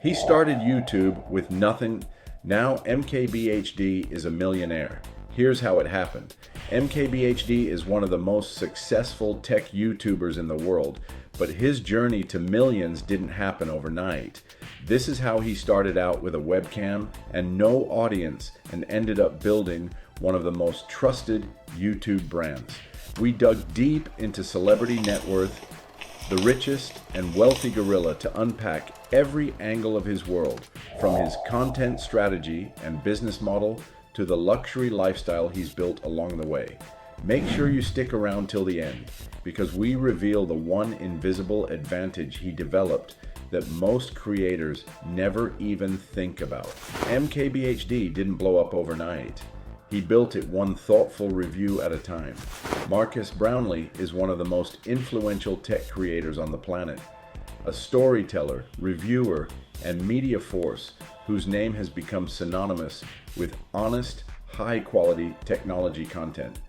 He started YouTube with nothing. Now MKBHD is a millionaire. Here's how it happened. MKBHD is one of the most successful tech YouTubers in the world, but his journey to millions didn't happen overnight. This is how he started out with a webcam and no audience and ended up building one of the most trusted YouTube brands. We dug deep into celebrity net worth, the richest and wealthy gorilla, to unpack every angle of his world, from his content strategy and business model to the luxury lifestyle he's built along the way. Make sure you stick around till the end, because we reveal the one invisible advantage he developed that most creators never even think about. MKBHD didn't blow up overnight. He built it one thoughtful review at a time. Marques Brownlee is one of the most influential tech creators on the planet, a storyteller, reviewer, and media force whose name has become synonymous with honest, high-quality technology content.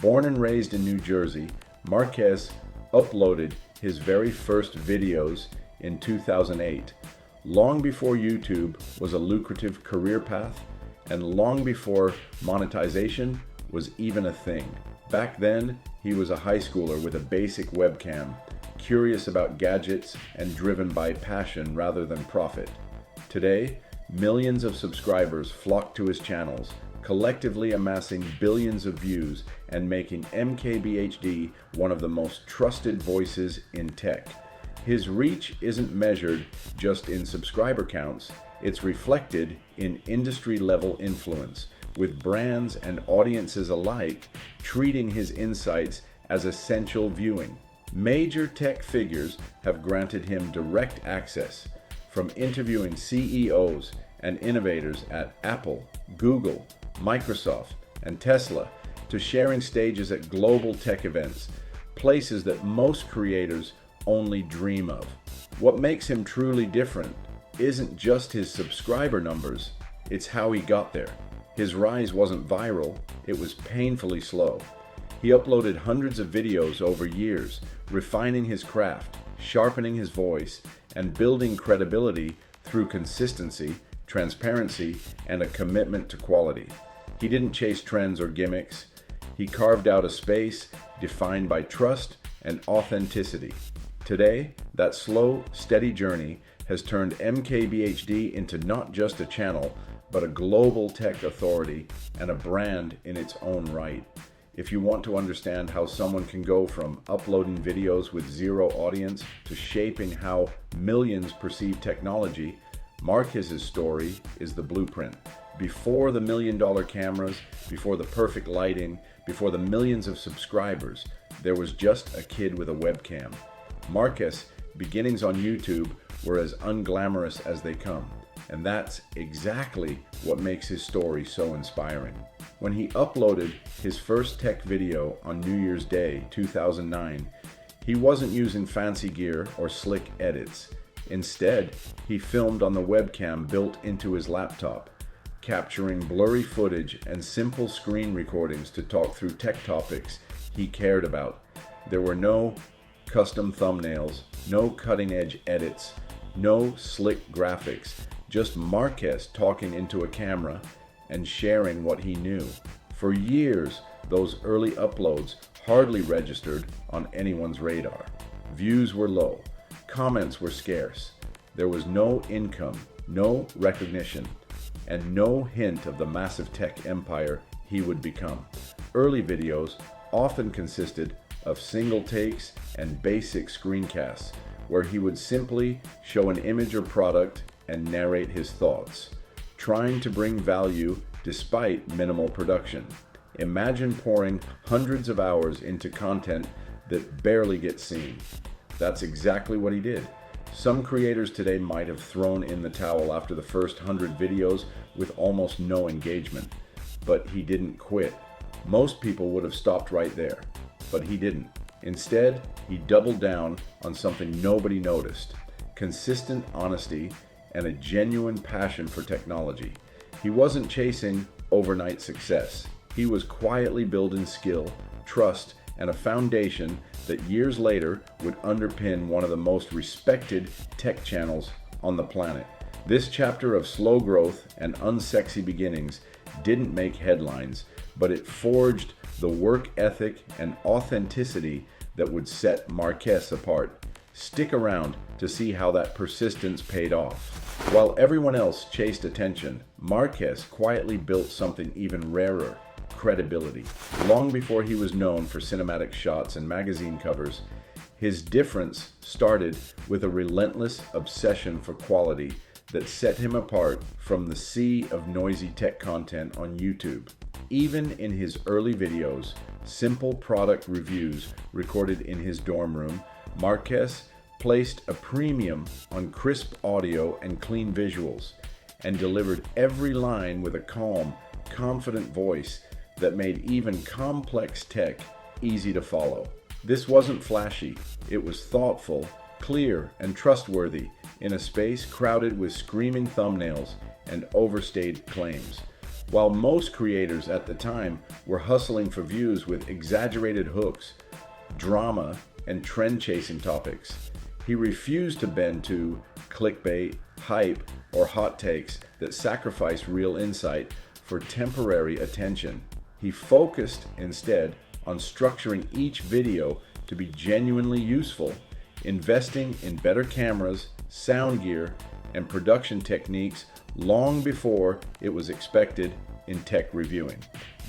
Born and raised in New Jersey, Marques uploaded his very first videos in 2008, long before YouTube was a lucrative career path and long before monetization was even a thing. Back then, he was a high schooler with a basic webcam, curious about gadgets and driven by passion rather than profit. Today, millions of subscribers flock to his channels, collectively amassing billions of views and making MKBHD one of the most trusted voices in tech. His reach isn't measured just in subscriber counts, it's reflected in industry-level influence, with brands and audiences alike treating his insights as essential viewing. Major tech figures have granted him direct access, from interviewing CEOs and innovators at Apple, Google, Microsoft, and Tesla, to sharing stages at global tech events, places that most creators only dream of. What makes him truly different isn't just his subscriber numbers, it's how he got there. His rise wasn't viral, it was painfully slow. He uploaded hundreds of videos over years, refining his craft, sharpening his voice, and building credibility through consistency, transparency, and a commitment to quality. He didn't chase trends or gimmicks. He carved out a space defined by trust and authenticity. Today, that slow, steady journey has turned MKBHD into not just a channel, but a global tech authority and a brand in its own right. If you want to understand how someone can go from uploading videos with zero audience to shaping how millions perceive technology, Marques' story is the blueprint. Before the million-dollar cameras, before the perfect lighting, before the millions of subscribers, there was just a kid with a webcam. Marques' beginnings on YouTube were as unglamorous as they come, and that's exactly what makes his story so inspiring. When he uploaded his first tech video on New Year's Day 2009, he wasn't using fancy gear or slick edits. Instead, he filmed on the webcam built into his laptop, capturing blurry footage and simple screen recordings to talk through tech topics he cared about. There were no custom thumbnails, no cutting-edge edits, no slick graphics, just Marques talking into a camera and sharing what he knew. For years, those early uploads hardly registered on anyone's radar. Views were low, comments were scarce. There was no income, no recognition, and no hint of the massive tech empire he would become. Early videos often consisted of single takes and basic screencasts, where he would simply show an image or product and narrate his thoughts, trying to bring value despite minimal production. Imagine pouring hundreds of hours into content that barely gets seen. That's exactly what he did. Some creators today might have thrown in the towel after the first 100 videos with almost no engagement, but he didn't quit. Most people would have stopped right there, but he didn't. Instead, he doubled down on something nobody noticed: consistent honesty and a genuine passion for technology. He wasn't chasing overnight success. He was quietly building skill, trust, and a foundation that years later would underpin one of the most respected tech channels on the planet. This chapter of slow growth and unsexy beginnings didn't make headlines, but it forged the work ethic and authenticity that would set Marques apart. Stick around to see how that persistence paid off. While everyone else chased attention, Marques quietly built something even rarer: credibility. Long before he was known for cinematic shots and magazine covers, his difference started with a relentless obsession for quality that set him apart from the sea of noisy tech content on YouTube. Even in his early videos, simple product reviews recorded in his dorm room, Marques placed a premium on crisp audio and clean visuals, and delivered every line with a calm, confident voice that made even complex tech easy to follow. This wasn't flashy, it was thoughtful, clear, and trustworthy in a space crowded with screaming thumbnails and overstated claims. While most creators at the time were hustling for views with exaggerated hooks, drama, and trend-chasing topics, he refused to bend to clickbait, hype, or hot takes that sacrificed real insight for temporary attention. He focused instead on structuring each video to be genuinely useful, investing in better cameras, sound gear, and production techniques long before it was expected in tech reviewing.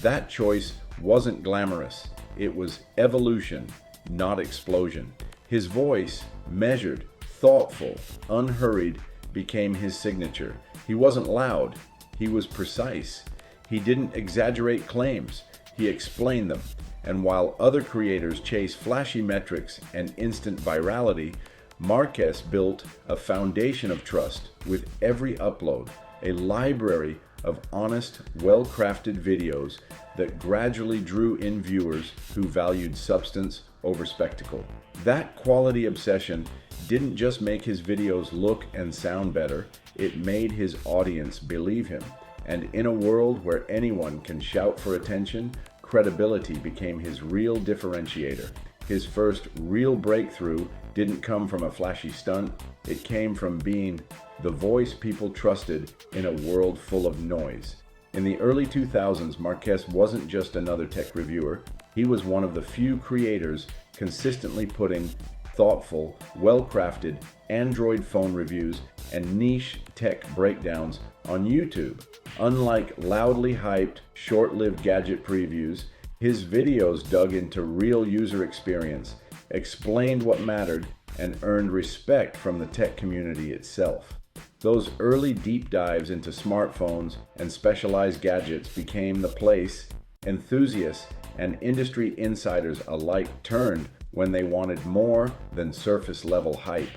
That choice wasn't glamorous, it was evolution, not explosion. His voice, measured, thoughtful, unhurried, became his signature. He wasn't loud, he was precise. He didn't exaggerate claims, he explained them. And while other creators chase flashy metrics and instant virality, Marques built a foundation of trust with every upload, a library of honest, well-crafted videos that gradually drew in viewers who valued substance over spectacle. That quality obsession didn't just make his videos look and sound better, it made his audience believe him. And in a world where anyone can shout for attention, credibility became his real differentiator. His first real breakthrough didn't come from a flashy stunt, it came from being the voice people trusted in a world full of noise. In the early 2000s, Marques wasn't just another tech reviewer, he was one of the few creators consistently putting thoughtful, well-crafted Android phone reviews and niche tech breakdowns on YouTube. Unlike loudly hyped, short-lived gadget previews, his videos dug into real user experience, explained what mattered, and earned respect from the tech community itself. Those early deep dives into smartphones and specialized gadgets became the place enthusiasts and industry insiders alike turned when they wanted more than surface-level hype.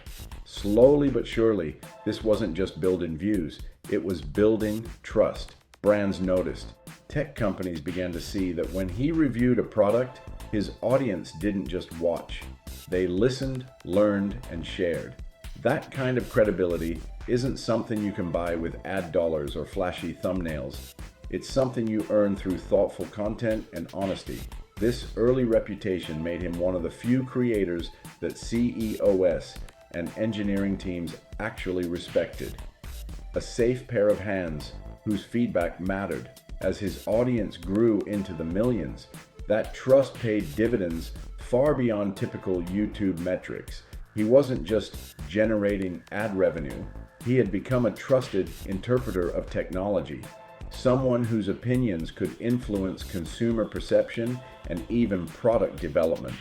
Slowly but surely, this wasn't just building views, it was building trust. Brands noticed. Tech companies began to see that when he reviewed a product, his audience didn't just watch. They listened, learned, and shared. That kind of credibility isn't something you can buy with ad dollars or flashy thumbnails. It's something you earn through thoughtful content and honesty. This early reputation made him one of the few creators that CEOs and engineering teams actually respected. A safe pair of hands whose feedback mattered. As his audience grew into the millions, that trust paid dividends far beyond typical YouTube metrics. He wasn't just generating ad revenue, he had become a trusted interpreter of technology, someone whose opinions could influence consumer perception and even product development.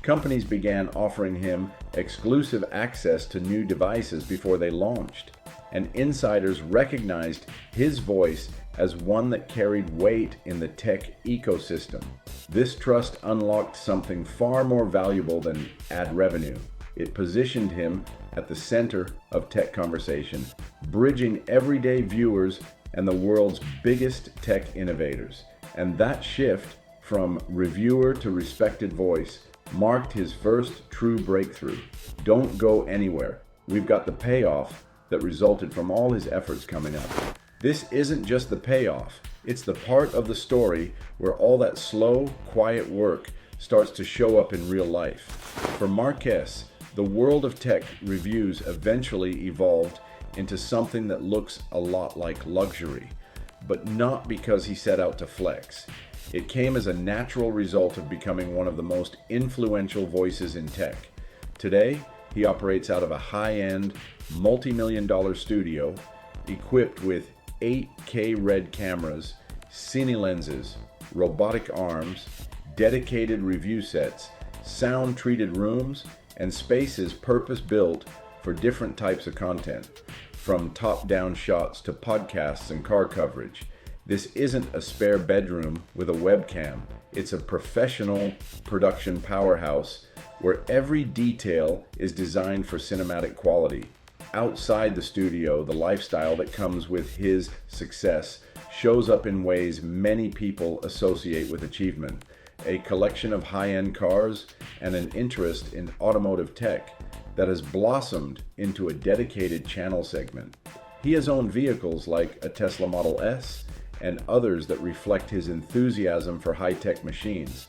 Companies began offering him exclusive access to new devices before they launched, and insiders recognized his voice as one that carried weight in the tech ecosystem. This trust unlocked something far more valuable than ad revenue. It positioned him at the center of tech conversation, bridging everyday viewers and the world's biggest tech innovators. And that shift from reviewer to respected voice marked his first true breakthrough. Don't go anywhere. We've got the payoff that resulted from all his efforts coming up. This isn't just the payoff, it's the part of the story where all that slow, quiet work starts to show up in real life. For Marques, the world of tech reviews eventually evolved into something that looks a lot like luxury, but not because he set out to flex. It came as a natural result of becoming one of the most influential voices in tech. Today, he operates out of a high-end, multi-million-dollar studio equipped with 8K RED cameras, cine lenses, robotic arms, dedicated review sets, sound-treated rooms, and spaces purpose-built for different types of content, from top-down shots to podcasts and car coverage. This isn't a spare bedroom with a webcam. It's a professional production powerhouse where every detail is designed for cinematic quality. Outside the studio, the lifestyle that comes with his success shows up in ways many people associate with achievement. A collection of high-end cars and an interest in automotive tech that has blossomed into a dedicated channel segment. He has owned vehicles like a Tesla Model S and others that reflect his enthusiasm for high-tech machines.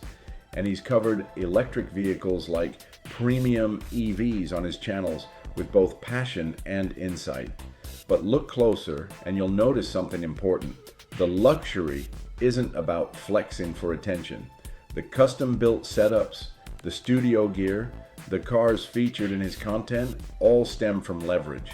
And he's covered electric vehicles like premium EVs on his channels with both passion and insight. But look closer and you'll notice something important. The luxury isn't about flexing for attention. The custom-built setups, the studio gear, the cars featured in his content all stem from leverage.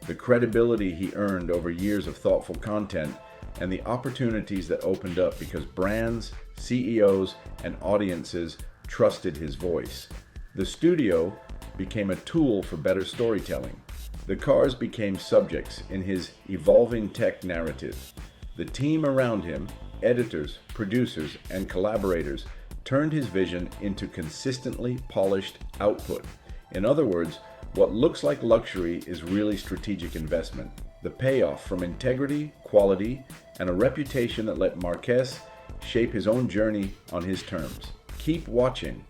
The credibility he earned over years of thoughtful content and the opportunities that opened up because brands, CEOs, and audiences trusted his voice. The studio became a tool for better storytelling. The cars became subjects in his evolving tech narrative. The team around him, editors, producers, and collaborators, turned his vision into consistently polished output. In other words, what looks like luxury is really strategic investment. The payoff from integrity, quality, and a reputation that let Marques shape his own journey on his terms. Keep watching,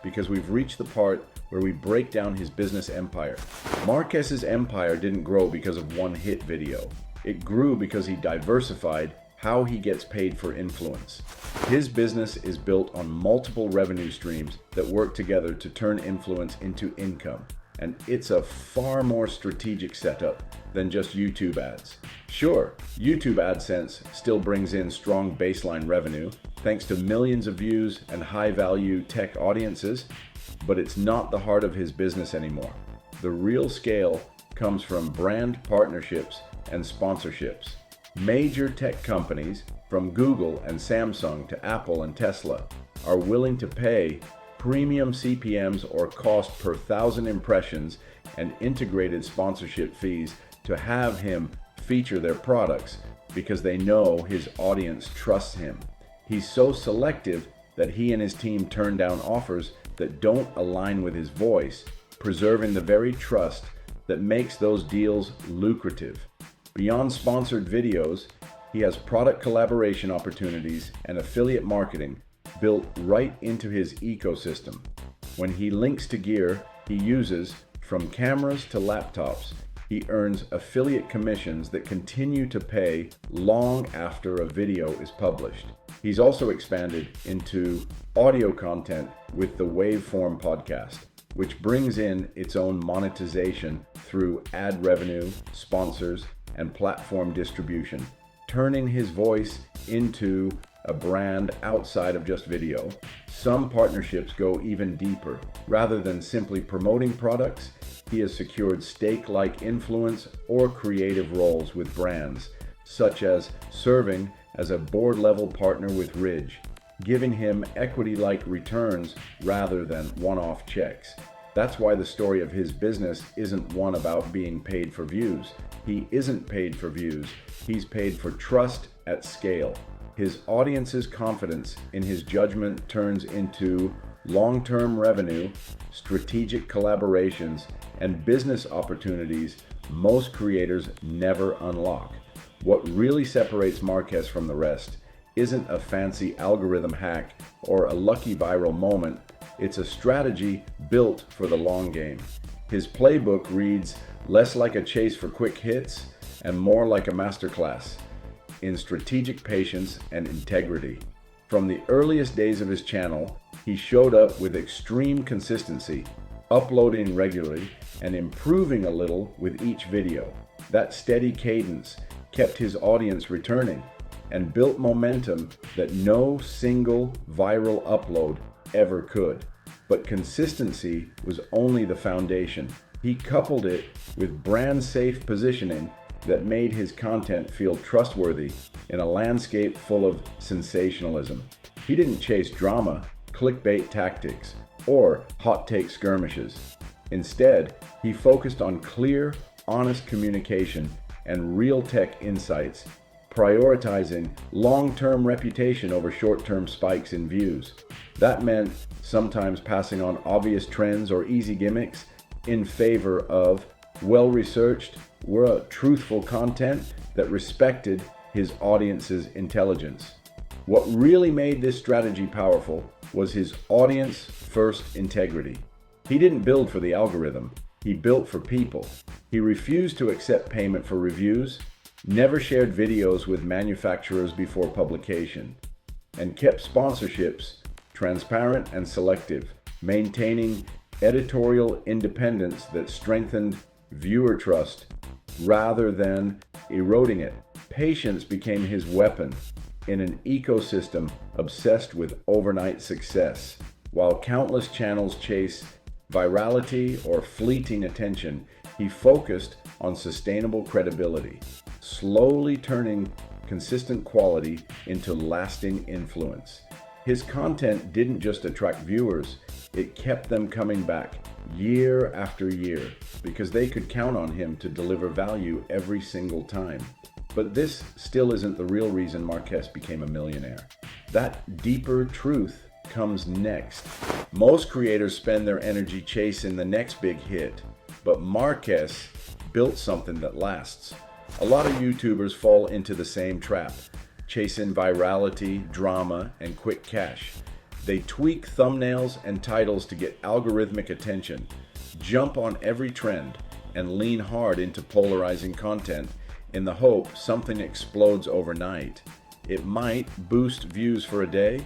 because we've reached the part where we break down his business empire. Marques's empire didn't grow because of one hit video. It grew because he diversified how he gets paid for influence. His business is built on multiple revenue streams that work together to turn influence into income. And it's a far more strategic setup than just YouTube ads. Sure, YouTube AdSense still brings in strong baseline revenue thanks to millions of views and high-value tech audiences, but it's not the heart of his business anymore. The real scale comes from brand partnerships and sponsorships. Major tech companies, from Google and Samsung to Apple and Tesla, are willing to pay premium CPMs or cost per 1,000 impressions and integrated sponsorship fees to have him feature their products because they know his audience trusts him. He's so selective that he and his team turn down offers that don't align with his voice, preserving the very trust that makes those deals lucrative. Beyond sponsored videos, he has product collaboration opportunities and affiliate marketing built right into his ecosystem. When he links to gear he uses, from cameras to laptops, he earns affiliate commissions that continue to pay long after a video is published. He's also expanded into audio content with the Waveform podcast, which brings in its own monetization through ad revenue, sponsors, and platform distribution, turning his voice into a brand outside of just video. Some partnerships go even deeper. Rather than simply promoting products, he has secured stake-like influence or creative roles with brands, such as serving as a board-level partner with Ridge, giving him equity-like returns rather than one-off checks. That's why the story of his business isn't one about being paid for views. He isn't paid for views. He's paid for trust at scale. His audience's confidence in his judgment turns into long-term revenue, strategic collaborations, and business opportunities most creators never unlock. What really separates Marques from the rest isn't a fancy algorithm hack or a lucky viral moment. It's a strategy built for the long game. His playbook reads less like a chase for quick hits and more like a masterclass in strategic patience and integrity. From the earliest days of his channel, he showed up with extreme consistency, uploading regularly and improving a little with each video. That steady cadence kept his audience returning and built momentum that no single viral upload ever could. But consistency was only the foundation. He coupled it with brand-safe positioning that made his content feel trustworthy in a landscape full of sensationalism. He didn't chase drama, clickbait tactics, or hot take skirmishes. Instead, he focused on clear, honest communication and real tech insights, prioritizing long-term reputation over short-term spikes in views. That meant sometimes passing on obvious trends or easy gimmicks in favor of well-researched, truthful content that respected his audience's intelligence. What really made this strategy powerful was his audience-first integrity. He didn't build for the algorithm, he built for people. He refused to accept payment for reviews, never shared videos with manufacturers before publication, and kept sponsorships transparent and selective, maintaining editorial independence that strengthened viewer trust rather than eroding it. Patience became his weapon in an ecosystem obsessed with overnight success. While countless channels chase virality or fleeting attention, he focused on sustainable credibility, slowly turning consistent quality into lasting influence. His content didn't just attract viewers, it kept them coming back year after year because they could count on him to deliver value every single time. But this still isn't the real reason Marques became a millionaire. That deeper truth comes next. Most creators spend their energy chasing the next big hit, but Marques built something that lasts. A lot of YouTubers fall into the same trap, chasing virality, drama, and quick cash. They tweak thumbnails and titles to get algorithmic attention, jump on every trend, and lean hard into polarizing content in the hope something explodes overnight. It might boost views for a day,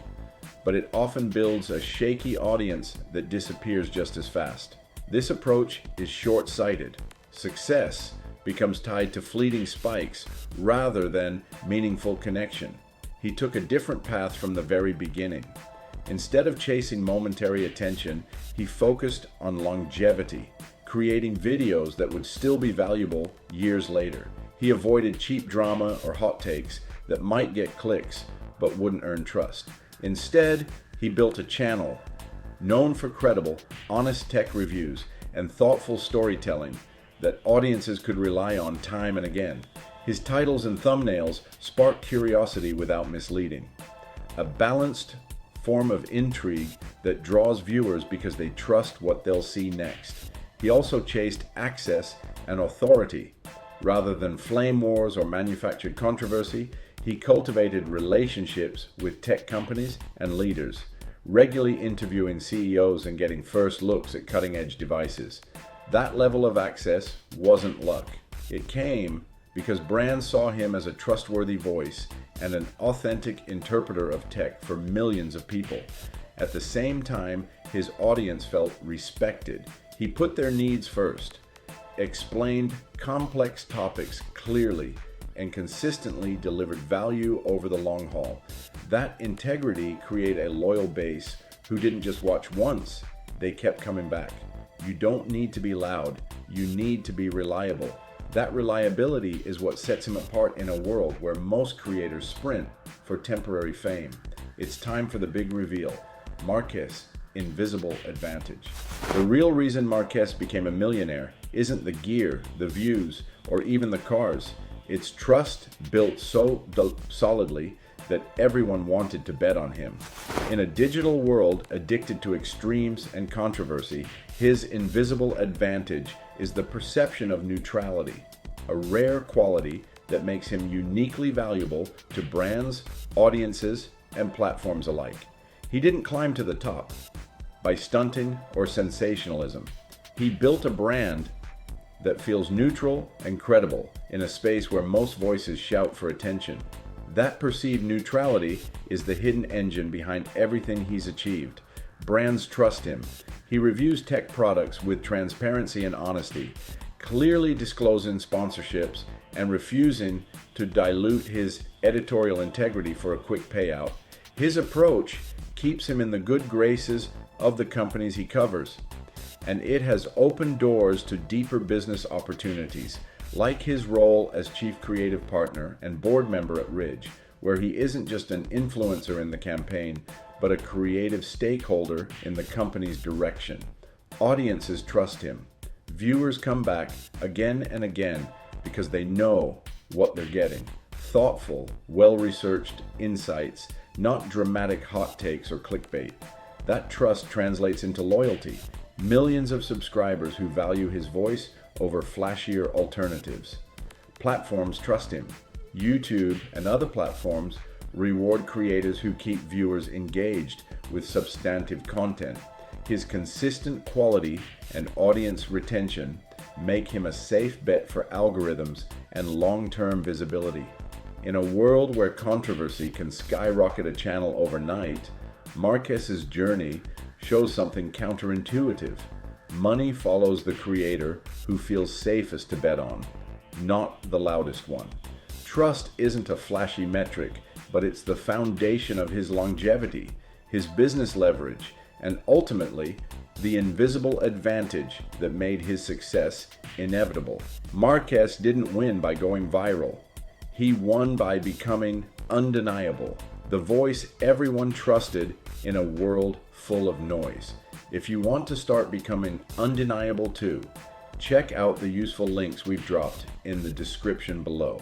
but it often builds a shaky audience that disappears just as fast. This approach is short-sighted. Success becomes tied to fleeting spikes rather than meaningful connection. He took a different path from the very beginning. Instead of chasing momentary attention, he focused on longevity, creating videos that would still be valuable years later. He avoided cheap drama or hot takes that might get clicks but wouldn't earn trust. Instead, he built a channel known for credible, honest tech reviews and thoughtful storytelling that audiences could rely on time and again. His titles and thumbnails spark curiosity without misleading. A balanced form of intrigue that draws viewers because they trust what they'll see next. He also chased access and authority. Rather than flame wars or manufactured controversy, he cultivated relationships with tech companies and leaders, regularly interviewing CEOs and getting first looks at cutting-edge devices. That level of access wasn't luck. It came because brands saw him as a trustworthy voice and an authentic interpreter of tech for millions of people. At the same time, his audience felt respected. He put their needs first, explained complex topics clearly, and consistently delivered value over the long haul. That integrity created a loyal base who didn't just watch once, they kept coming back. You don't need to be loud, you need to be reliable. That reliability is what sets him apart in a world where most creators sprint for temporary fame. It's time for the big reveal. Marques' invisible advantage. The real reason Marques became a millionaire isn't the gear, the views, or even the cars. It's trust built so solidly that everyone wanted to bet on him. In a digital world addicted to extremes and controversy, his invisible advantage is the perception of neutrality, a rare quality that makes him uniquely valuable to brands, audiences, and platforms alike. He didn't climb to the top by stunting or sensationalism. He built a brand that feels neutral and credible in a space where most voices shout for attention. That perceived neutrality is the hidden engine behind everything he's achieved. Brands trust him. He reviews tech products with transparency and honesty, clearly disclosing sponsorships and refusing to dilute his editorial integrity for a quick payout. His approach keeps him in the good graces of the companies he covers, and it has opened doors to deeper business opportunities, like his role as chief creative partner and board member at Ridge, where he isn't just an influencer in the campaign, but a creative stakeholder in the company's direction. Audiences trust him. Viewers come back again and again because they know what they're getting. Thoughtful, well-researched insights, not dramatic hot takes or clickbait. That trust translates into loyalty. Millions of subscribers who value his voice over flashier alternatives. Platforms trust him. YouTube and other platforms reward creators who keep viewers engaged with substantive content. His consistent quality and audience retention make him a safe bet for algorithms and long-term visibility. In a world where controversy can skyrocket a channel overnight, Marques' journey shows something counterintuitive. Money follows the creator who feels safest to bet on, not the loudest one. Trust isn't a flashy metric, but it's the foundation of his longevity, his business leverage, and ultimately, the invisible advantage that made his success inevitable. Marques didn't win by going viral. He won by becoming undeniable, the voice everyone trusted in a world full of noise. If you want to start becoming undeniable too, check out the useful links we've dropped in the description below.